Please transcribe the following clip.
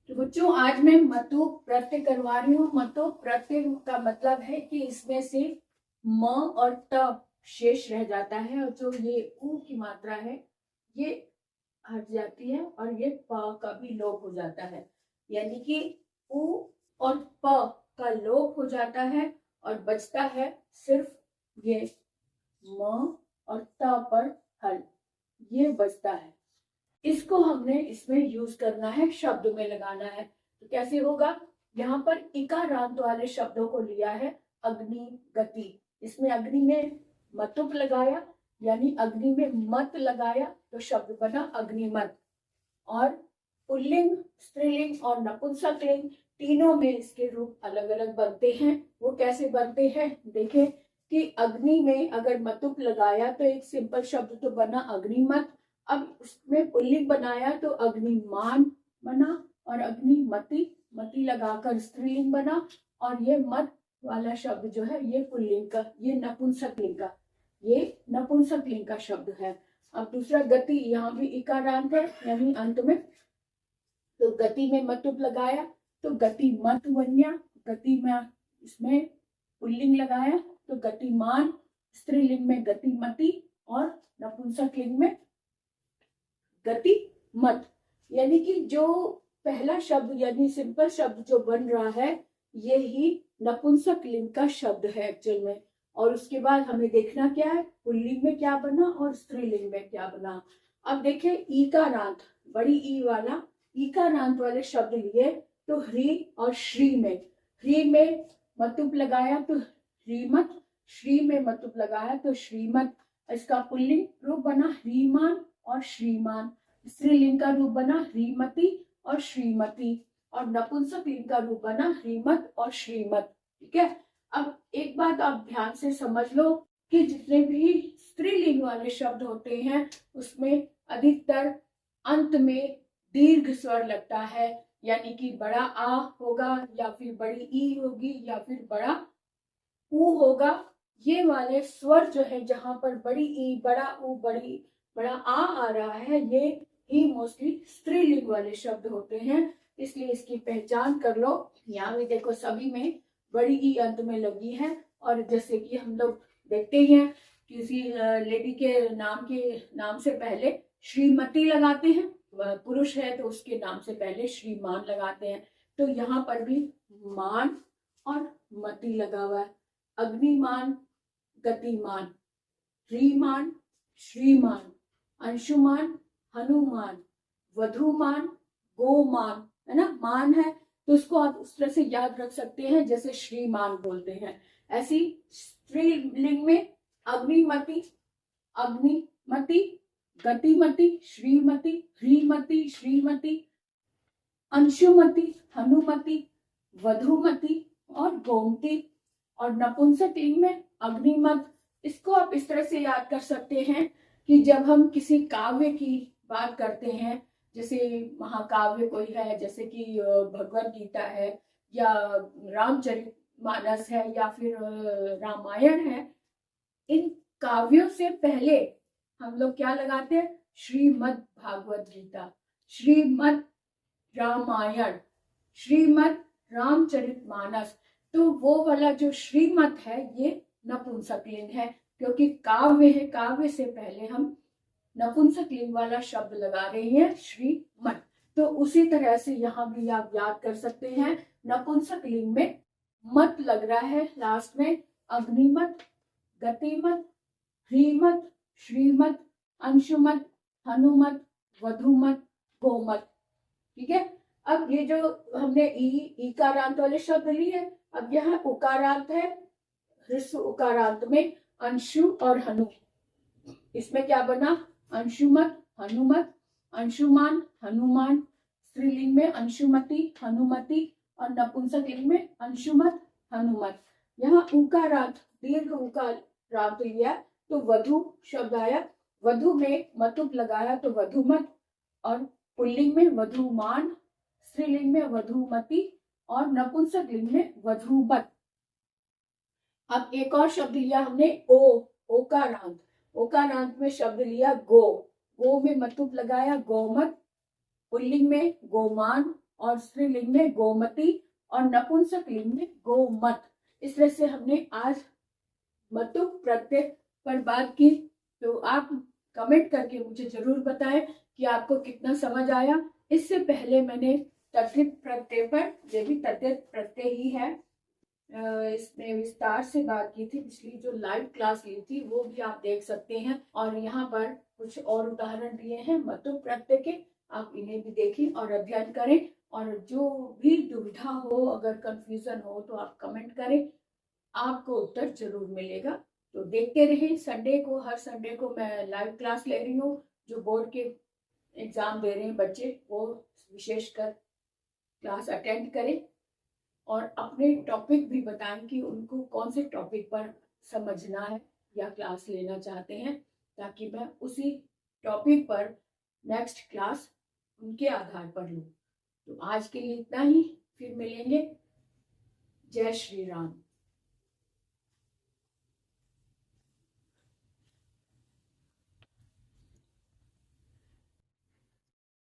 तो बच्चों आज मैं मतु प्रत्यय करवा रही हूँ। मतु प्रत्यय का मतलब है कि इसमें से म और त शेष रह जाता है और जो ये उ की मात्रा है ये हट जाती है और ये प का भी लोप हो जाता है। यानी कि उ और प का लोप हो जाता है और बचता है सिर्फ ये म और त पर हल, ये बचता है। इसको हमने इसमें यूज करना है, शब्द में लगाना है। तो कैसे होगा, यहाँ पर इकारांत वाले शब्दों को लिया है। अग्नि, गति, इसमें अग्नि में मतुप लगाया यानी अग्नि में मत लगाया तो शब्द बना अग्निमत। और पुल्लिंग, स्त्रीलिंग और नपुंसकलिंग तीनों में इसके रूप अलग अलग बनते हैं। वो कैसे बनते हैं देखें कि अग्नि में अगर मतुप लगाया तो एक सिंपल शब्द तो बना अग्निमत। अब उसमें पुल्लिंग बनाया तो अग्निमान बना और अग्निमति, मति लगाकर स्त्रीलिंग बना। और ये मत वाला शब्द जो है ये पुल्लिंग का, ये नपुंसकलिंग का, ये नपुंसकलिंग का शब्द है। अब दूसरा गति, यहाँ भी इकारांत है यानी अंत में, तो गति में मतुप लगाया तो गति मत बन्या। गति में इसमें पुल्लिंग लगाया तो गतिमान, स्त्रीलिंग में गतिमति और नपुंसकलिंग में गति मत। यानी कि जो पहला शब्द यानी सिंपल शब्द जो बन रहा है ये ही नपुंसकलिंग का शब्द है एक्चुअल में। और उसके बाद हमें देखना क्या है, पुल्लिंग में क्या बना और स्त्रीलिंग में क्या बना। अब देखें ईकारांत, बड़ी ई वाला ईकारांत वाले शब्द लिए तो ह्री और श्री में, ह्री में मतुप लगाया तो ह्रीमत, श्री में मतुप लगाया तो श्रीमत। इसका पुल्लिंग रूप बना ह्रीमान और श्रीमान। स्त्रीलिंग का रूप बना ह्रीमती और श्रीमती और नपुंसकलिंग का रूप बना ह्रीमत और श्रीमत। ठीक है, अब एक बात आप ध्यान से समझ लो कि जितने भी स्त्रीलिंग वाले शब्द होते हैं उसमें अधिकतर अंत में दीर्घ स्वर लगता है। यानी कि बड़ा आ होगा या फिर बड़ी ई होगी या फिर बड़ा ऊ होगा। ये वाले स्वर जो है जहां पर बड़ी ई, बड़ा ऊ, बड़ा आ रहा है, ये ही मोस्टली स्त्रीलिंग वाले शब्द होते हैं। इसलिए इसकी पहचान कर लो। यहाँ भी देखो सभी में बड़ी ई अंत में लगी है। और जैसे कि हम लोग देखते ही हैं किसी लेडी के नाम से पहले श्रीमती लगाते हैं, पुरुष है तो उसके नाम से पहले श्रीमान लगाते हैं। तो यहाँ पर भी मान और मति लगा हुआ है। अग्निमान, गतिमान, ह्रीमान, श्रीमान, अंशुमान, हनुमान, वधुमान, गोमान, है ना, मान है तो उसको आप उस तरह से याद रख सकते हैं जैसे श्रीमान बोलते हैं। ऐसी स्त्रीलिंग में अग्निमति, अग्निमति, गतिमति, श्रीमती, ह्रीमती, श्रीमती, अंशुमति, हनुमति, वधुमति और गोमती। और नपुंसकलिंग में अग्निमत। इसको आप इस तरह से याद कर सकते हैं कि जब हम किसी काव्य की बात करते हैं, जैसे महाकाव्य कोई है, जैसे कि भगवत गीता है या रामचरितमानस है या फिर रामायण है, इन काव्यों से पहले हम लोग क्या लगाते हैं, श्रीमद् भागवत गीता, श्रीमद् रामायण, श्रीमद् रामचरितमानस। तो वो वाला जो श्रीमत है ये नपुंसकलिंग है क्योंकि काव्य है, काव्य से पहले हम नपुंसकलिंग वाला शब्द लगा रहे हैं श्रीमत। तो उसी तरह से यहाँ भी आप याद कर सकते हैं, नपुंसकलिंग में मत लग रहा है लास्ट में। अग्निमत, गतिमत, ह्रीमत, श्रीमत, अंशुमत, हनुमत, वधुमत, गोमत। ठीक है, अब ये जो हमने ईकारांत वाले शब्द लिए, अब यह उकारांत है। ह्रस्व उकारांत में अंशु और हनु, इसमें क्या बना, अंशुमत, हनुमत, अंशुमान, हनुमान। स्त्रीलिंग में अंशुमति, हनुमति और नपुंसकलिंग में अंशुमत, हनुमत। यहाँ उकारांत, दीर्घ उकारांत लिया तो वधु शब्द आया, वधु में मतुप लगाया तो वधुमत और पुल्लिंग में वधुमान, स्त्रीलिंग में वधुमति और नपुंसकलिंग में वधुमत। अब एक और शब्द लिया हमने ओकारांत, ओकारांत में शब्द लिया गो, गो में मतुप लगाया गोमत, पुल्लिंग में गोमान और स्त्रीलिंग में गोमती और नपुंसक लिंग में गोमत। इस तरह से हमने आज मतु प्रत्यय पर बात की। तो आप कमेंट करके मुझे जरूर बताएं कि आपको कितना समझ आया। इससे पहले मैंने तद्धित प्रत्यय पर, ये भी तद्धित प्रत्यय ही है, इसमें विस्तार से बात की थी। पिछली जो लाइव क्लास ली थी वो भी आप देख सकते हैं। और यहाँ पर कुछ और उदाहरण दिए हैं मतु प्रत्यय के, आप इन्हें भी देखें और अध्ययन करें। और जो भी दुविधा हो, अगर कंफ्यूजन हो तो आप कमेंट करें, आपको उत्तर जरूर मिलेगा। तो देखते रहे। संडे को, हर संडे को मैं लाइव क्लास ले रही हूँ। जो बोर्ड के एग्जाम दे रहे हैं बच्चे, वो विशेषकर क्लास अटेंड करें और अपने टॉपिक भी बताएं कि उनको कौन से टॉपिक पर समझना है या क्लास लेना चाहते हैं, ताकि मैं उसी टॉपिक पर नेक्स्ट क्लास उनके आधार पर लूँ। तो आज के लिए इतना ही, फिर मिलेंगे। जय श्री राम।